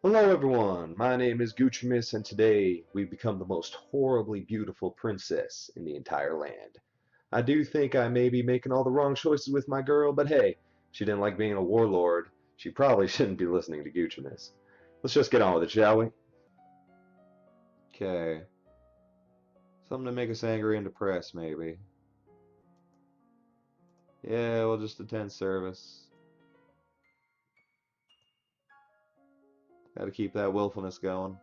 Hello everyone, my name is Goochimus and today we've become the most horribly beautiful princess in the entire land. I do think I may be making all the wrong choices with my girl, but hey, she didn't like being a warlord. She probably shouldn't be listening to Goochimus. Let's just get on with it, shall we? Okay, something to make us angry and depressed, maybe. Yeah, we'll just attend service. Gotta keep that willfulness going.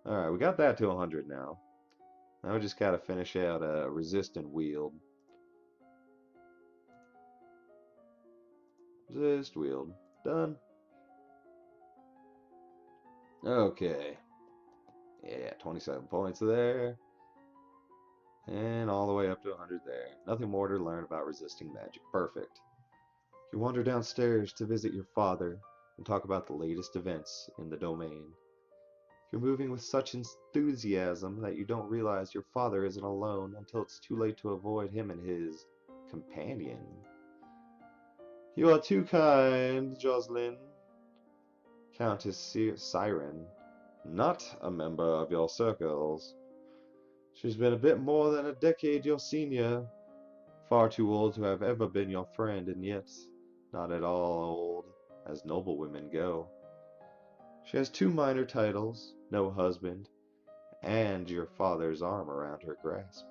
Alright, we got that to 100 now. Now we just gotta finish out a resistant wield. Resist wield. Done. Okay. Yeah, 27 points there. And all the way up to 100 there. Nothing more to learn about resisting magic. Perfect. You wander downstairs to visit your father and talk about the latest events in the domain. You're moving with such enthusiasm that you don't realize your father isn't alone until it's too late to avoid him and his companion. You are too kind, Jocelyn. Countess Siren, not a member of your circles. She's been a bit more than a decade your senior, far too old to have ever been your friend, and yet not at all old, as noble women go. She has two minor titles, no husband, and your father's arm around her grasp.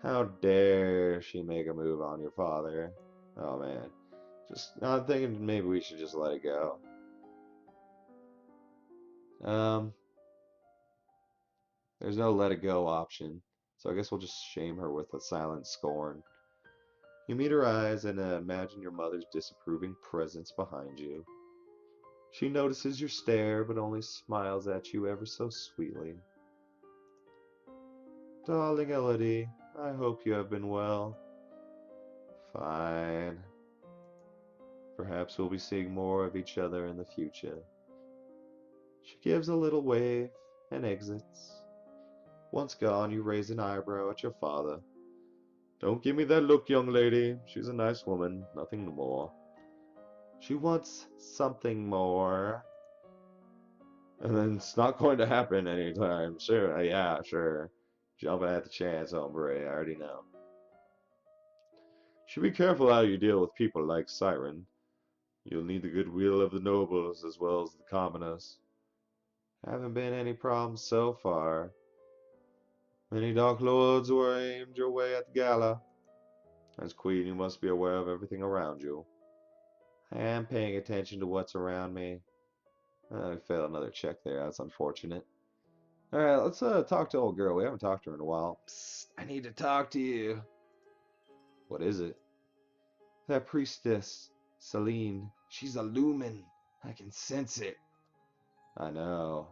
How dare she make a move on your father? Oh man, I'm thinking maybe we should just let it go. Um, there's no let it go option, so I guess we'll just shame her with a silent scorn. You meet her eyes and imagine your mother's disapproving presence behind you. She notices your stare, but only smiles at you ever so sweetly. Darling Elodie, I hope you have been well. Fine. Perhaps we'll be seeing more of each other in the future. She gives a little wave and exits. Once gone, you raise an eyebrow at your father. Don't give me that look, young lady. She's a nice woman, nothing more. She wants something more. And then it's not going to happen anytime soon. Yeah, sure. Jumping at the chance, hombre. I already know. Should be careful how you deal with people like Siren. You'll need the goodwill of the nobles as well as the commoners. Haven't been any problems so far. Many dark lords were aimed your way at the gala. As queen, you must be aware of everything around you. I am paying attention to what's around me. I failed another check there. That's unfortunate. Alright, let's talk to old girl. We haven't talked to her in a while. Psst, I need to talk to you. What is it? That priestess, Celine. She's a lumen. I can sense it. I know.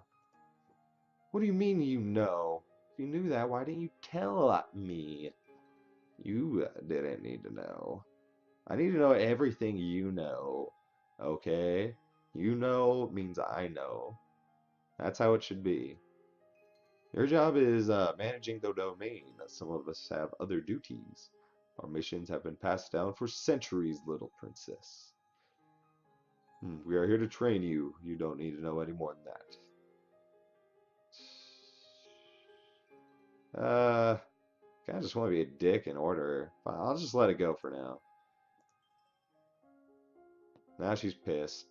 What do you mean you know? If you knew that, why didn't you tell me? You didn't need to know. I need to know everything you know. Okay? You know means I know. That's how it should be. Your job is managing the domain. Some of us have other duties. Our missions have been passed down for centuries, little princess. We are here to train you. You don't need to know any more than that. Uh, kind of just want to be a dick and order. Fine, I'll just let it go for now. Now she's pissed.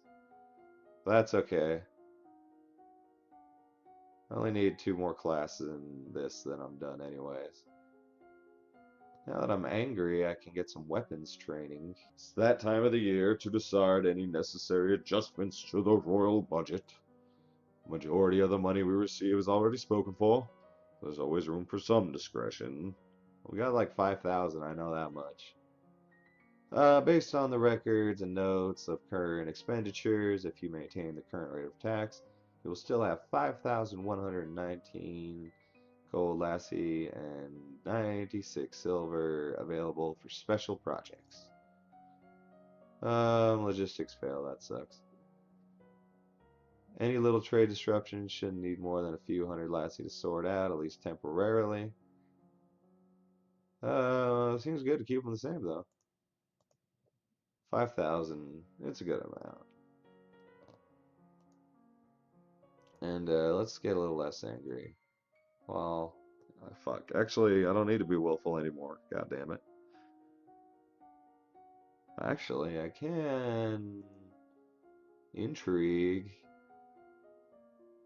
That's okay. I only need two more classes in this, then I'm done anyways. Now that I'm angry, I can get some weapons training. It's that time of the year to decide any necessary adjustments to the royal budget. The majority of the money we receive is already spoken for. There's always room for some discretion. We got like 5,000, I know that much. Based on the records and notes of current expenditures, if you maintain the current rate of tax, you will still have 5,119 gold lassie and 96 silver available for special projects. Logistics fail, that sucks. Any little trade disruption shouldn't need more than a few hundred lassie to sort out, at least temporarily. Seems good to keep them the same though. 5,000, it's a good amount. And let's get a little less angry. Well, fuck. Actually, I don't need to be willful anymore. God damn it. Actually, I can intrigue.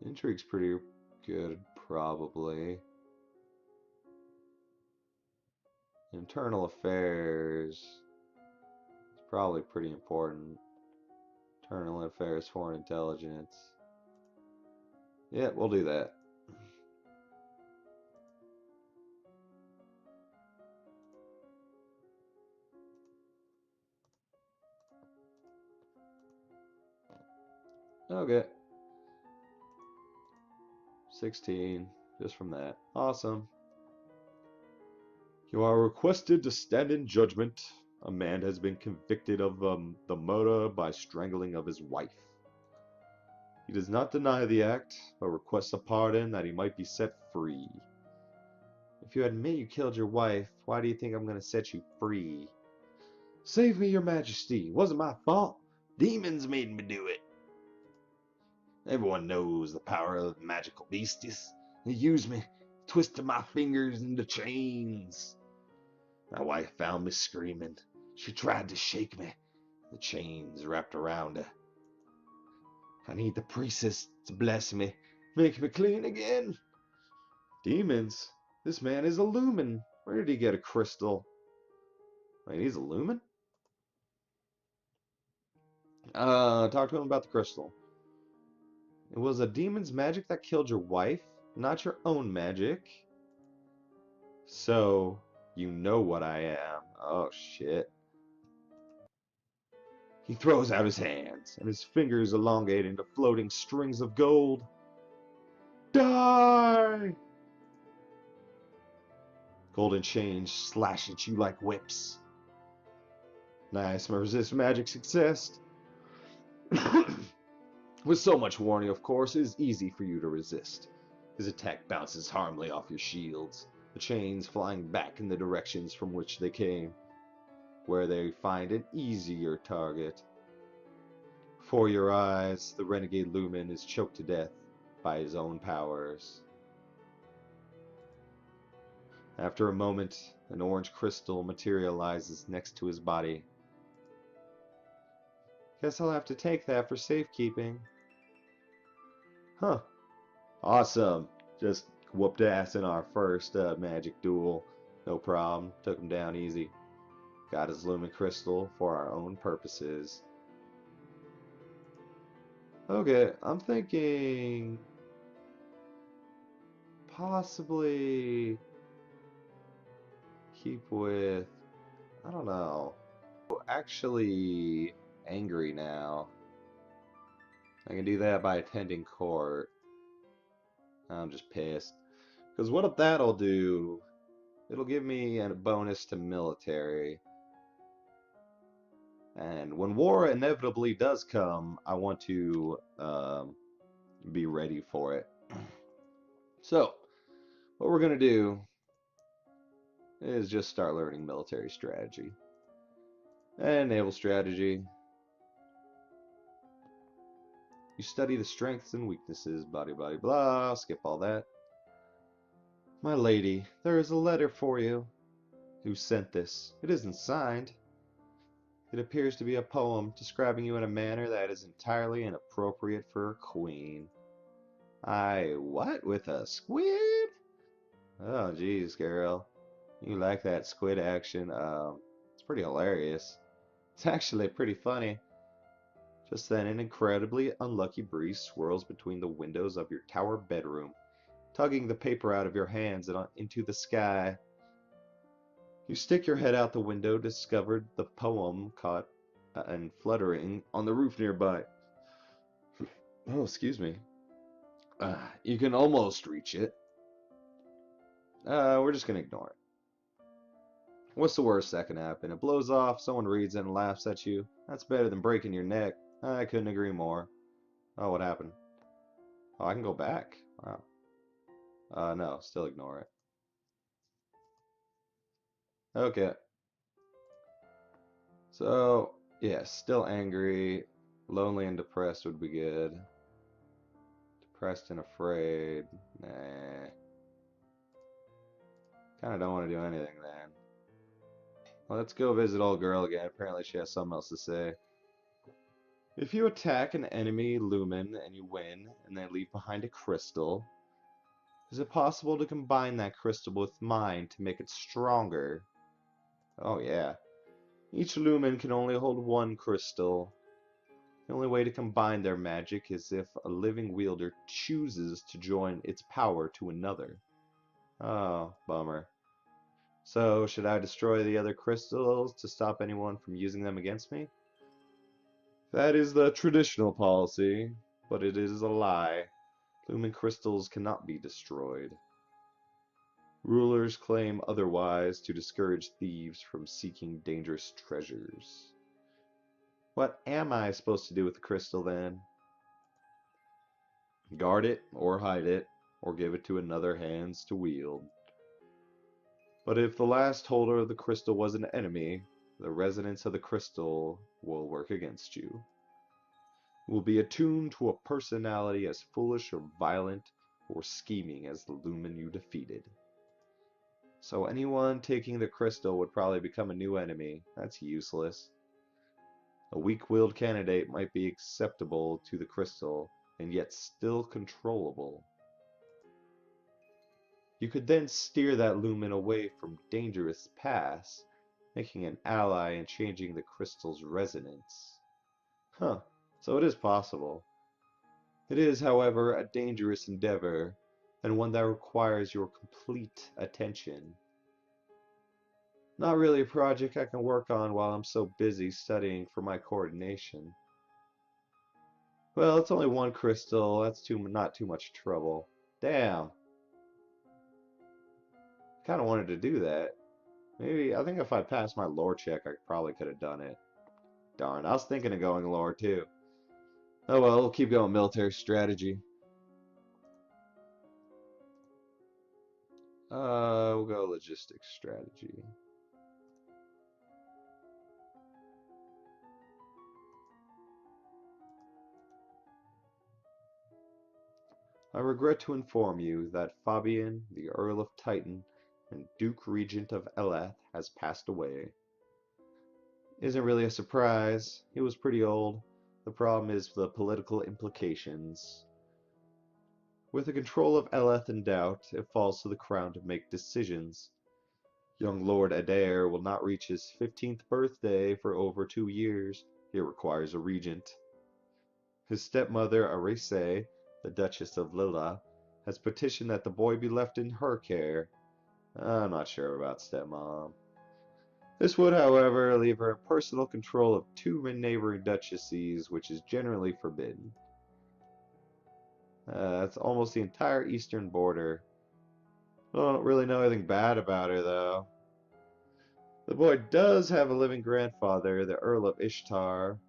Intrigue's pretty good, probably. Internal affairs is probably pretty important. Internal affairs, foreign intelligence. Yeah, we'll do that. Okay. 16, just from that. Awesome. You are requested to stand in judgment. A man has been convicted of the murder by strangling of his wife. He does not deny the act, but requests a pardon that he might be set free. If you admit you killed your wife, why do you think I'm going to set you free? Save me, your majesty. It wasn't my fault. Demons made me do it. Everyone knows the power of magical beasties. They used me, twisted my fingers into chains. My wife found me screaming. She tried to shake me. The chains wrapped around her. I need the priestess to bless me, make me clean again. Demons? This man is a lumen. Where did he get a crystal? Wait, he's a lumen? Talk to him about the crystal. It was a demon's magic that killed your wife, not your own magic. So, you know what I am. Oh, shit. He throws out his hands, and his fingers elongate into floating strings of gold. Die! Golden chains slash at you like whips. Nice, my resist magic success. With so much warning, of course, it is easy for you to resist. His attack bounces harmlessly off your shields, the chains flying back in the directions from which they came, where they find an easier target. Before your eyes, the renegade Lumen is choked to death by his own powers. After a moment, an orange crystal materializes next to his body. Guess I'll have to take that for safekeeping. Huh. Awesome. Just whooped ass in our first magic duel. No problem. Took him down easy. Got his lumen crystal for our own purposes. Okay, I'm thinking possibly keep with, I don't know, actually angry now. I can do that by attending court. I'm just pissed. Because what if that'll do? It'll give me a bonus to military. And when war inevitably does come, I want to be ready for it. So, what we're going to do is just start learning military strategy and naval strategy. You study the strengths and weaknesses, blah, blah, blah. Skip all that. My lady, there is a letter for you. Who sent this? It isn't signed. It appears to be a poem describing you in a manner that is entirely inappropriate for a queen. What? With a squid? Oh, geez, girl. You like that squid action. It's pretty hilarious. It's actually pretty funny. Just then, an incredibly unlucky breeze swirls between the windows of your tower bedroom, tugging the paper out of your hands and into the sky. You stick your head out the window, discovered the poem caught and fluttering on the roof nearby. Oh, excuse me. You can almost reach it. We're just gonna ignore it. What's the worst that can happen? It blows off, someone reads it and laughs at you. That's better than breaking your neck. I couldn't agree more. Oh, what happened? Oh, I can go back. Wow. No, still ignore it. Okay. So, yeah, still angry. Lonely and depressed would be good. Pressed and afraid. Nah. Kinda don't want to do anything then. Well, let's go visit old girl again. Apparently she has something else to say. If you attack an enemy lumen and you win, and then leave behind a crystal, is it possible to combine that crystal with mine to make it stronger? Oh yeah. Each lumen can only hold one crystal. The only way to combine their magic is if a living wielder chooses to join its power to another. Oh, bummer. So, should I destroy the other crystals to stop anyone from using them against me? That is the traditional policy, but it is a lie. Lumen crystals cannot be destroyed. Rulers claim otherwise to discourage thieves from seeking dangerous treasures. What am I supposed to do with the crystal then? Guard it, or hide it, or give it to another hands to wield. But if the last holder of the crystal was an enemy, the resonance of the crystal will work against you. It will be attuned to a personality as foolish or violent or scheming as the lumen you defeated. So anyone taking the crystal would probably become a new enemy. That's useless. A weak-willed candidate might be acceptable to the crystal, and yet still controllable. You could then steer that lumen away from dangerous paths, making an ally and changing the crystal's resonance. Huh, so it is possible. It is, however, a dangerous endeavor, and one that requires your complete attention. Not really a project I can work on while I'm so busy studying for my coordination. Well, it's only one crystal, that's not too much trouble. Damn, kinda wanted to do that. Maybe, I think if I passed my lore check, I probably could have done it. Darn, I was thinking of going lore too. Oh well, we'll keep going military strategy. We'll go logistics strategy. I regret to inform you that Fabian, the Earl of Titan and Duke Regent of Elath, has passed away. Isn't really a surprise. He was pretty old. The problem is the political implications. With the control of Elath in doubt, it falls to the crown to make decisions. Young Lord Adair will not reach his 15th birthday for over 2 years. He requires a regent. His stepmother, Arese, the Duchess of Lilla, has petitioned that the boy be left in her care. I'm not sure about stepmom. This would, however, leave her in personal control of two neighboring duchesses, which is generally forbidden. That's almost the entire eastern border. I don't really know anything bad about her, though. The boy does have a living grandfather, the Earl of Ishtar,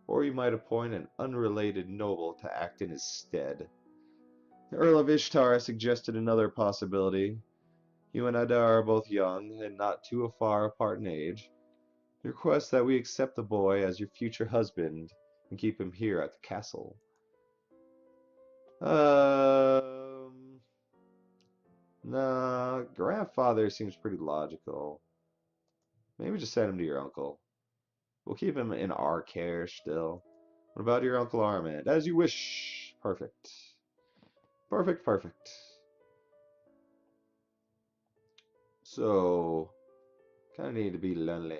or you might appoint an unrelated noble to act in his stead. The Earl of Ishtar has suggested another possibility. You and Adar are both young and not too far apart in age. He requests that we accept the boy as your future husband and keep him here at the castle. Nah, grandfather seems pretty logical. Maybe just send him to your uncle. We'll keep him in our care still. What about your Uncle Armand? As you wish. Perfect. Perfect, perfect. So, kind of need to be lonely.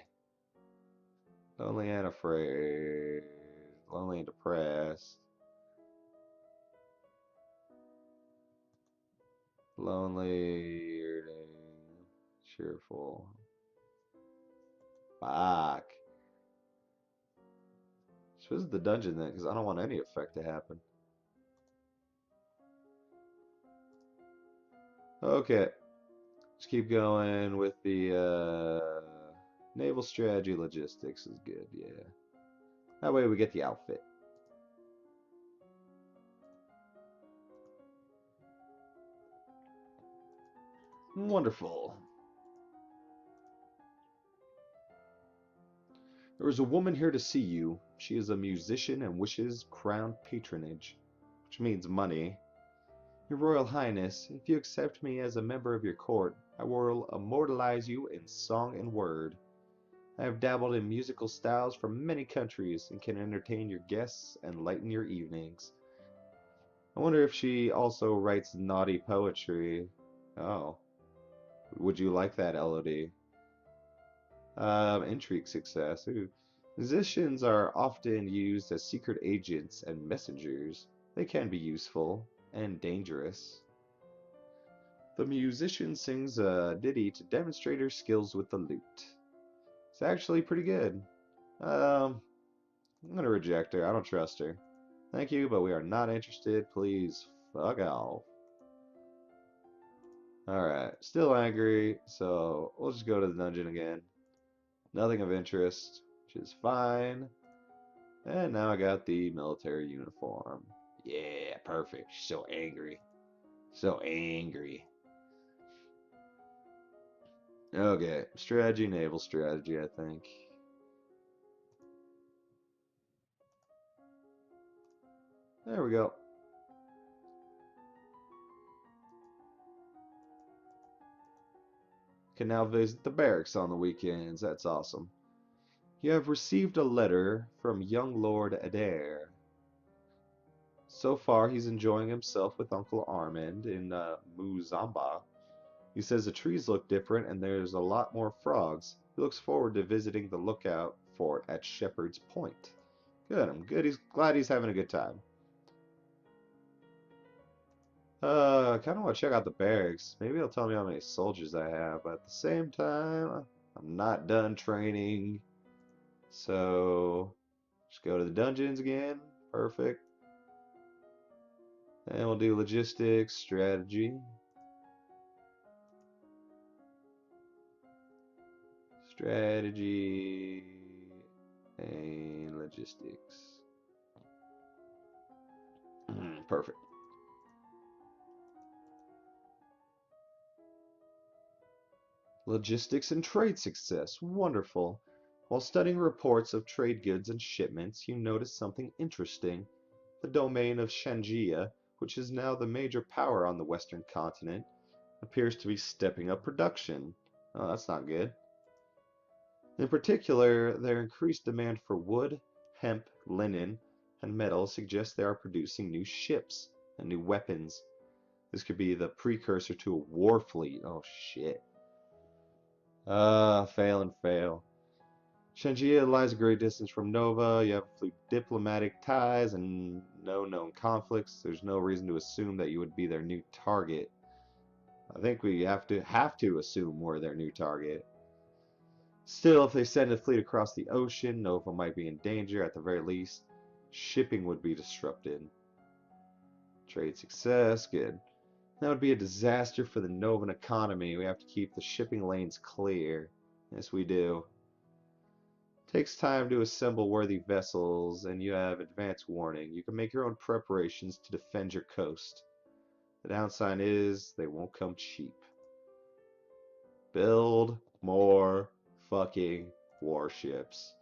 Lonely and afraid. Lonely and depressed. Lonely, irritating, cheerful. Fuck. Just visit the dungeon then, because I don't want any effect to happen. Okay. Let's keep going with the naval strategy logistics is good, yeah. That way we get the outfit. Wonderful. There is a woman here to see you. She is a musician and wishes crown patronage, which means money. Your Royal Highness, if you accept me as a member of your court, I will immortalize you in song and word. I have dabbled in musical styles from many countries and can entertain your guests and lighten your evenings. I wonder if she also writes naughty poetry. Oh, would you like that, Elodie? Intrigue success. Ooh. Musicians are often used as secret agents and messengers. They can be useful and dangerous. The musician sings a ditty to demonstrate her skills with the lute. It's actually pretty good. I'm gonna reject her. I don't trust her. Thank you, but we are not interested. Please fuck off. Alright, still angry, so we'll just go to the dungeon again. Nothing of interest, which is fine. And now I got the military uniform. Yeah, perfect. She's so angry. So angry. Okay, strategy, naval strategy, I think. There we go. Can now visit the barracks on the weekends. That's awesome. You have received a letter from young Lord Adair. So far, he's enjoying himself with Uncle Armand in Muzamba. He says the trees look different and there's a lot more frogs. He looks forward to visiting the lookout fort at Shepherd's Point. Good, I'm good. He's glad he's having a good time. I kind of want to check out the barracks. Maybe it'll tell me how many soldiers I have, but at the same time, I'm not done training. So, just go to the dungeons again. Perfect. And we'll do logistics, strategy. Strategy and logistics. Perfect. Logistics and trade success. Wonderful. While studying reports of trade goods and shipments, you notice something interesting. The domain of Shangia, which is now the major power on the western continent, appears to be stepping up production. Oh, that's not good. In particular, their increased demand for wood, hemp, linen, and metal suggests they are producing new ships and new weapons. This could be the precursor to a war fleet. Oh shit. Fail and fail. Shangia lies a great distance from Nova. You have diplomatic ties and no known conflicts. There's no reason to assume that you would be their new target. I think we have to assume we're their new target. Still, if they send a fleet across the ocean, Nova might be in danger at the very least. Shipping would be disrupted. Trade success, good. That would be a disaster for the Novan economy. We have to keep the shipping lanes clear. Yes, we do. Takes time to assemble worthy vessels, and you have advance warning. You can make your own preparations to defend your coast. The downside is they won't come cheap. Build more fucking warships.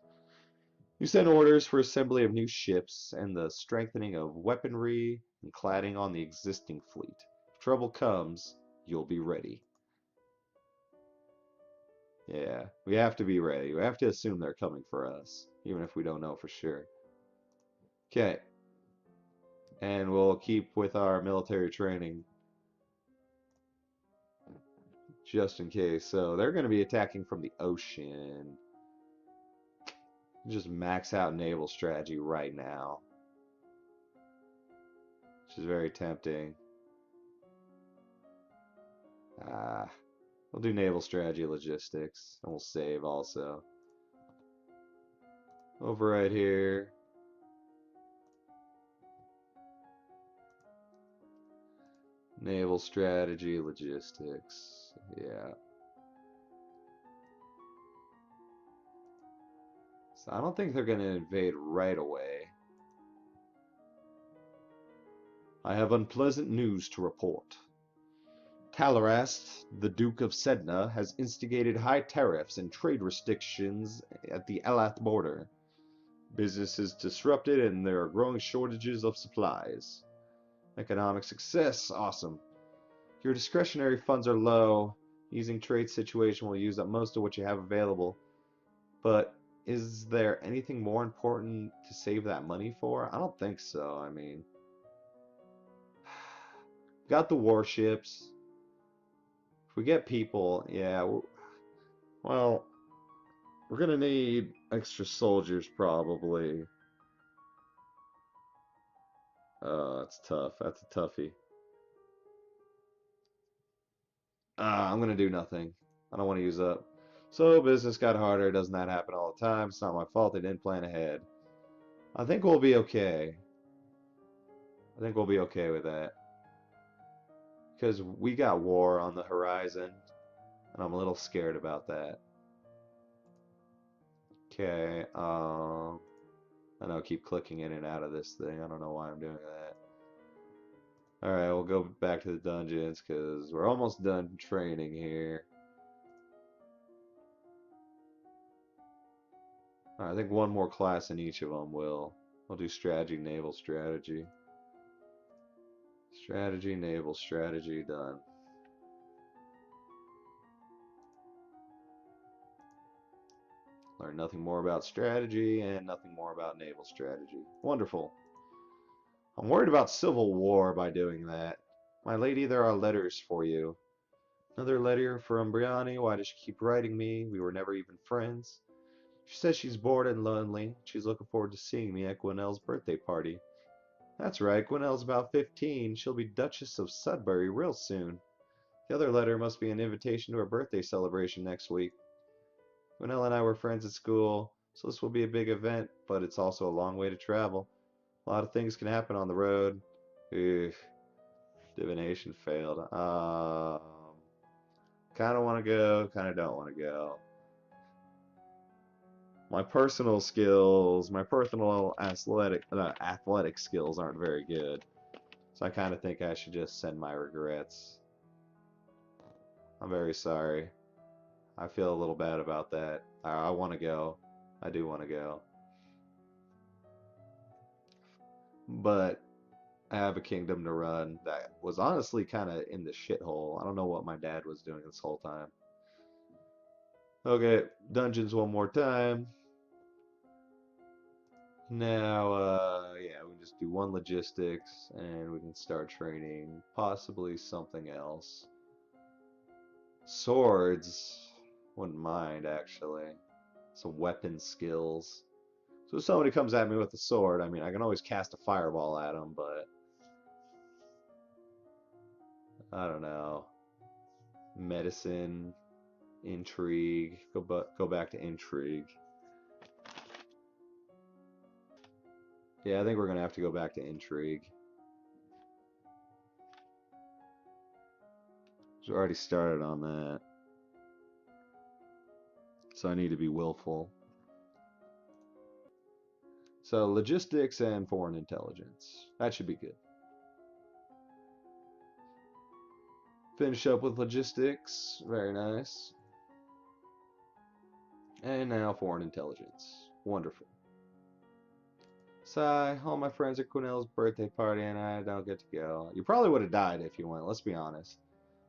You send orders for assembly of new ships and the strengthening of weaponry and cladding on the existing fleet. If trouble comes, you'll be ready. Yeah, we have to be ready. We have to assume they're coming for us, even if we don't know for sure. Okay, and we'll keep with our military training just in case. So they're going to be attacking from the ocean. Just max out naval strategy right now, which is very tempting. Ah, we'll do naval strategy logistics, and we'll save also. Over right here. Naval strategy logistics. Yeah. So I don't think they're going to invade right away. I have unpleasant news to report. Talarast, the Duke of Sedna, has instigated high tariffs and trade restrictions at the Elath border. Business is disrupted and there are growing shortages of supplies. Economic success. Awesome. Your discretionary funds are low. Easing trade situation will use up most of what you have available. But is there anything more important to save that money for? I don't think so. I mean, got the warships. If we get people, yeah, well, we're gonna need extra soldiers probably. It's tough. That's a toughie. I'm gonna do nothing. I don't want to use up. So business got harder. Doesn't that happen all the time? It's not my fault they didn't plan ahead. I think we'll be okay. I think we'll be okay with that. Because we got war on the horizon, and I'm a little scared about that. Okay, I know I keep clicking in and out of this thing. I don't know why I'm doing that. Alright, we'll go back to the dungeons, because we're almost done training here. Alright, I think one more class in each of them will. We'll do strategy, naval strategy. Strategy, naval strategy, done. Learn nothing more about strategy and nothing more about naval strategy. Wonderful. I'm worried about civil war by doing that. My lady, there are letters for you. Another letter from Briani. Why does she keep writing me? We were never even friends. She says she's bored and lonely. She's looking forward to seeing me at Gwinnell's birthday party. That's right, Gwinnell's about 15. She'll be Duchess of Sudbury real soon. The other letter must be an invitation to her birthday celebration next week. Gwinnell and I were friends at school, so this will be a big event, but it's also a long way to travel. A lot of things can happen on the road. Ugh, divination failed. Kind of want to go, kind of don't want to go. My personal skills, my personal athletic skills aren't very good. So I kind of think I should just send my regrets. I'm very sorry. I feel a little bad about that. I want to go. I do want to go. But I have a kingdom to run that was honestly kind of in the shithole. I don't know what my dad was doing this whole time. Okay, dungeons one more time. Now, yeah, we can just do one logistics and we can start training possibly something else. Swords, wouldn't mind actually. Some weapon skills. So if somebody comes at me with a sword, I mean, I can always cast a fireball at them, but I don't know. Medicine, intrigue. Go back to intrigue. Yeah, I think we're gonna have to go back to intrigue. We already started on that, so I need to be willful. So logistics and foreign intelligence. That should be good. Finish up with logistics. Very nice. And now foreign intelligence. Wonderful. Sigh, all my friends at Quinnell's birthday party and I don't get to go. You probably would have died if you went, let's be honest.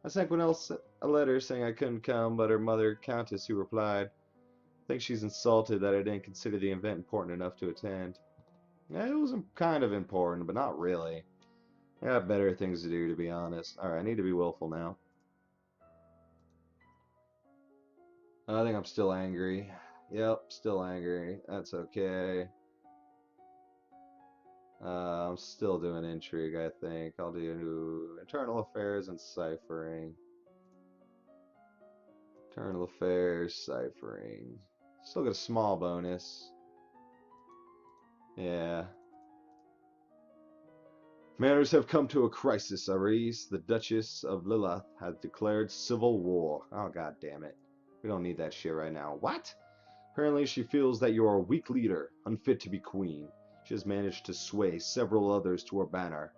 I sent Quinnell a letter saying I couldn't come, but her mother, Countess, who replied, I think she's insulted that I didn't consider the event important enough to attend. Yeah, it was kind of important, but not really. I got better things to do, to be honest. Alright, I need to be willful now. I think I'm still angry. Yep, still angry. That's okay. I'm still doing intrigue, I think. I'll do internal affairs and ciphering. Internal affairs, ciphering. Still got a small bonus. Yeah. Matters have come to a crisis, Aris. The Duchess of Lilith has declared civil war. Oh, god damn it. We don't need that shit right now. What? Apparently she feels that you are a weak leader, unfit to be queen. She has managed to sway several others to her banner.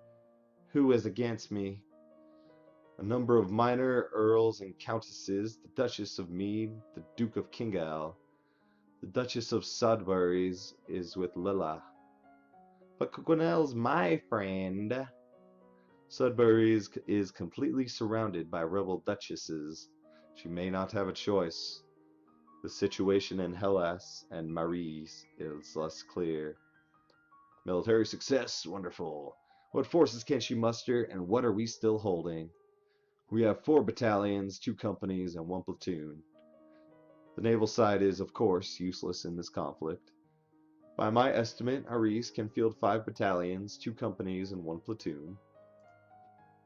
Who is against me? A number of minor earls and countesses, the Duchess of Mead, the Duke of Kingal. The Duchess of Sudbury's is with Lilla. But Gwinnell's my friend. Sudbury is completely surrounded by rebel duchesses. She may not have a choice. The situation in Hellas and Maries is less clear. Military success, wonderful. What forces can she muster, and what are we still holding? We have 4 battalions, 2 companies, and 1 platoon. The naval side is, of course, useless in this conflict. By my estimate, Aris can field 5 battalions, 2 companies, and 1 platoon.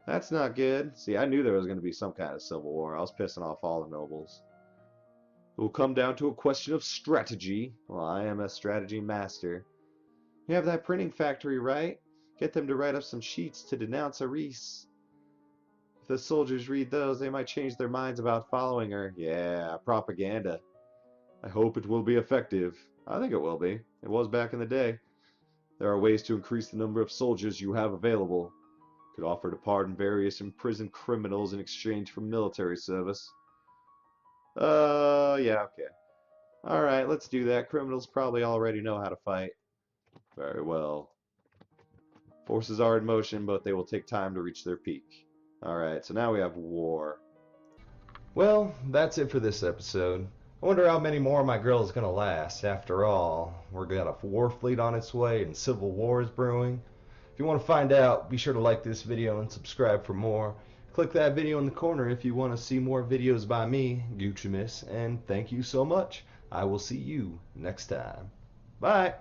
That's not good. See, I knew there was going to be some kind of civil war. I was pissing off all the nobles. It will come down to a question of strategy. Well, I am a strategy master. You have that printing factory, right? Get them to write up some sheets to denounce Aris. If the soldiers read those, they might change their minds about following her. Yeah, propaganda. I hope it will be effective. I think it will be. It was back in the day. There are ways to increase the number of soldiers you have available. You could offer to pardon various imprisoned criminals in exchange for military service. Yeah, okay. Alright, let's do that. Criminals probably already know how to fight. Very well. Forces are in motion, but they will take time to reach their peak. Alright, so now we have war. Well, that's it for this episode. I wonder how many more my girl is going to last. After all, we're got a war fleet on its way and civil war is brewing. If you want to find out, be sure to like this video and subscribe for more. Click that video in the corner if you want to see more videos by me, Goochimus, and thank you so much. I will see you next time. Bye!